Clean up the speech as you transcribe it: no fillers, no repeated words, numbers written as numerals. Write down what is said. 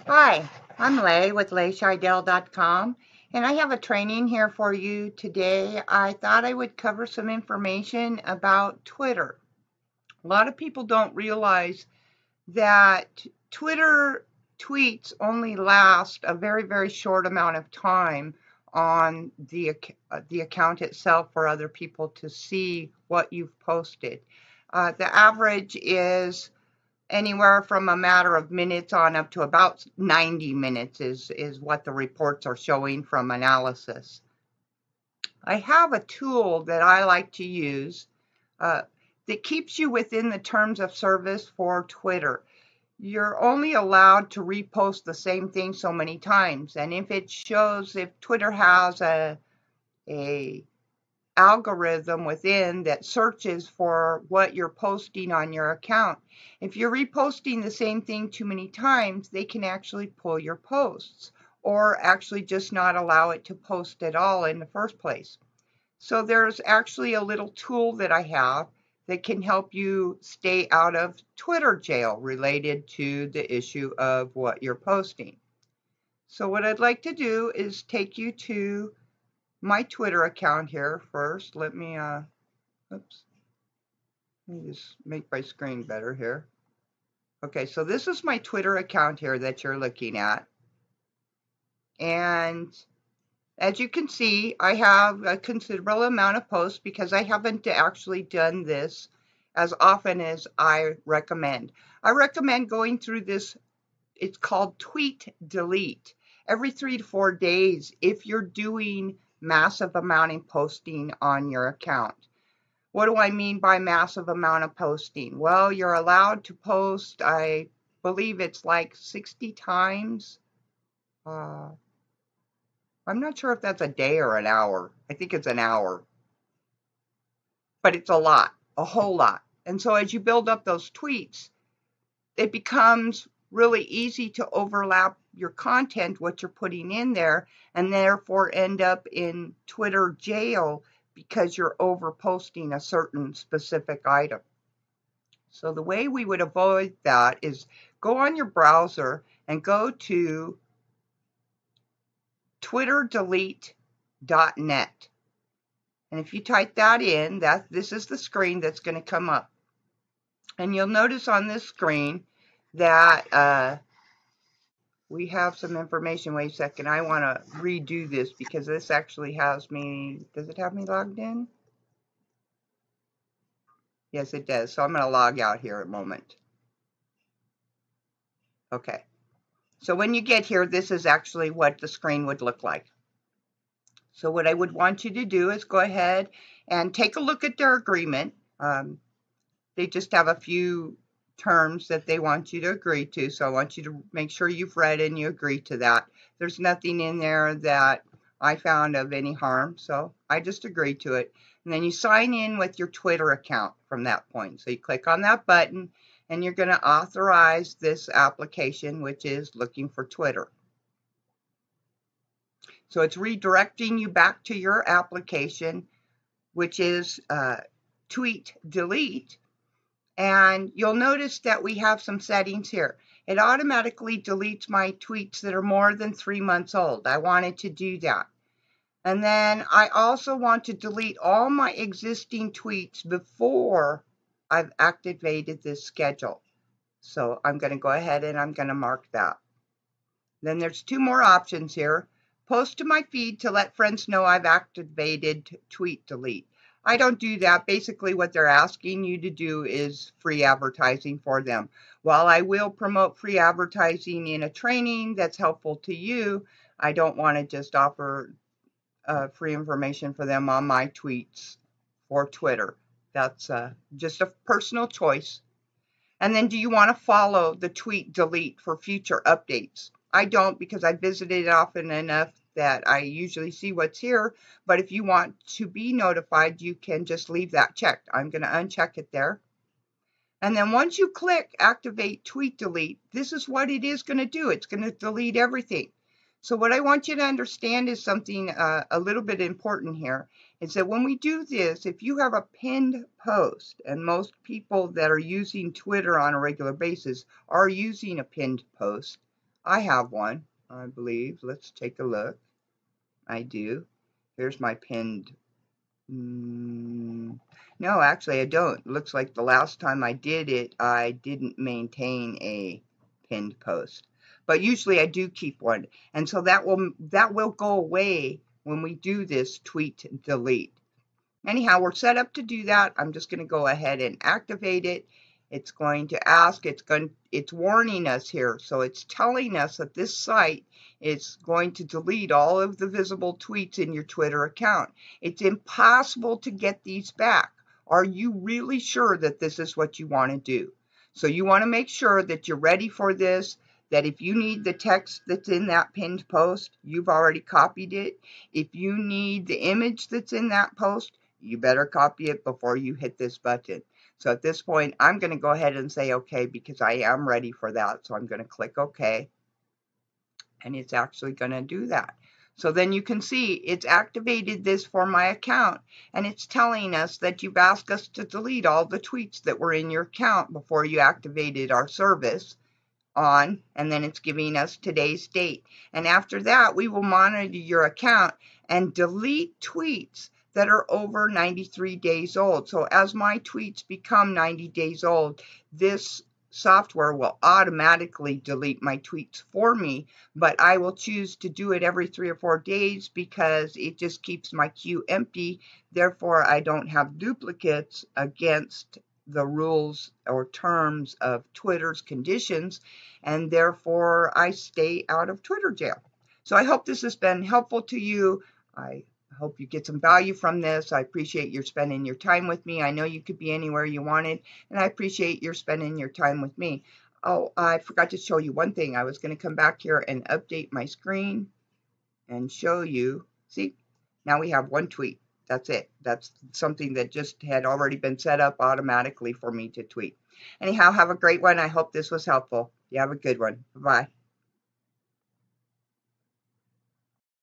Hi, I'm Lay with LayShidell.com, and I have a training here for you today. I thought I would cover some information about Twitter. A lot of people don't realize that Twitter tweets only last a very, very short amount of time on the account itself for other people to see what you've posted. The average is anywhere from a matter of minutes on up to about 90 minutes is what the reports are showing from analysis. I have a tool that I like to use uh, that keeps you within the terms of service for Twitter. You're only allowed to repost the same thing so many times, and if Twitter has a algorithm within that searches for what you're posting on your account. If you're reposting the same thing too many times, they can actually pull your posts or actually just not allow it to post at all in the first place. So there's actually a little tool that I have that can help you stay out of Twitter jail related to the issue of what you're posting. So what I'd like to do is take you to my Twitter account here first. Let me just make my screen better here. Okay, so this is my Twitter account here that you're looking at. And as you can see, I have a considerable amount of posts because I haven't actually done this as often as I recommend. I recommend going through this, it's called tweet delete, every 3 to 4 days if you're doing massive amount of posting on your account. What do I mean by massive amount of posting? Well, you're allowed to post, I believe it's like 60 times. I'm not sure if that's a day or an hour. I think it's an hour. But it's a lot, a whole lot. And so as you build up those tweets, it becomes really easy to overlap your content, what you're putting in there, and therefore end up in Twitter jail because you're over posting a certain specific item. So the way we would avoid that is go on your browser and go to twitterdelete.net. And if you type that in, this is the screen that's going to come up. And you'll notice on this screen that we have some information. Wait a second, I want to redo this because this actually has me, does it have me logged in? Yes, it does. So I'm going to log out here a moment. Okay. So when you get here, this is actually what the screen would look like. So what I would want you to do is go ahead and take a look at their agreement. They just have a few terms that they want you to agree to. So I want you to make sure you've read and you agree to that. There's nothing in there that I found of any harm, so I just agree to it. And then you sign in with your Twitter account from that point. So you click on that button and you're going to authorize this application, which is looking for Twitter. So it's redirecting you back to your application, which is tweet delete. And you'll notice that we have some settings here. It automatically deletes my tweets that are more than 3 months old. I wanted to do that. And then I also want to delete all my existing tweets before I've activated this schedule. So I'm going to go ahead and I'm going to mark that. Then there's 2 more options here. Post to my feed to let friends know I've activated tweet delete. I don't do that. Basically what they're asking you to do is free advertising for them. While I will promote free advertising in a training that's helpful to you, I don't want to just offer free information for them on my tweets for Twitter. That's just a personal choice. And then do you want to follow the tweet delete for future updates? I don't, because I visited it often enough that I usually see what's here. But if you want to be notified, you can just leave that checked. I'm going to uncheck it there. And then once you click activate tweet delete, this is what it is going to do. It's going to delete everything. So what I want you to understand is something a little bit important here, is that when we do this, if you have a pinned post, and most people that are using Twitter on a regular basis are using a pinned post, I have one, I believe. Let's take a look. I do. Here's my pinned. No, actually I don't. Looks like the last time I did it, I didn't maintain a pinned post. But usually I do keep one. And so that will go away when we do this tweet delete. Anyhow, we're set up to do that. I'm just going to go ahead and activate it. It's going to ask, it's warning us here. So it's telling us that this site is going to delete all of the visible tweets in your Twitter account. It's impossible to get these back. Are you really sure that this is what you want to do? So you want to make sure that you're ready for this, that if you need the text that's in that pinned post, you've already copied it. If you need the image that's in that post, you better copy it before you hit this button. So at this point, I'm going to go ahead and say OK because I am ready for that. So I'm going to click OK. And it's actually going to do that. So then you can see it's activated this for my account. And it's telling us that you've asked us to delete all the tweets that were in your account before you activated our service on, and then it's giving us today's date. And after that, we will monitor your account and delete tweets that are over 93 days old. So as my tweets become 90 days old, this software will automatically delete my tweets for me, but I will choose to do it every 3 or 4 days because it just keeps my queue empty. Therefore, I don't have duplicates against the rules or terms of Twitter's conditions, and therefore I stay out of Twitter jail. So I hope this has been helpful to you. I hope you get some value from this. I appreciate your spending your time with me. I know you could be anywhere you wanted, and I appreciate your spending your time with me. Oh, I forgot to show you one thing. I was going to come back here and update my screen and show you. See, now we have one tweet. That's it. That's something that just had already been set up automatically for me to tweet. Anyhow, have a great one. I hope this was helpful. You have a good one. Bye-bye.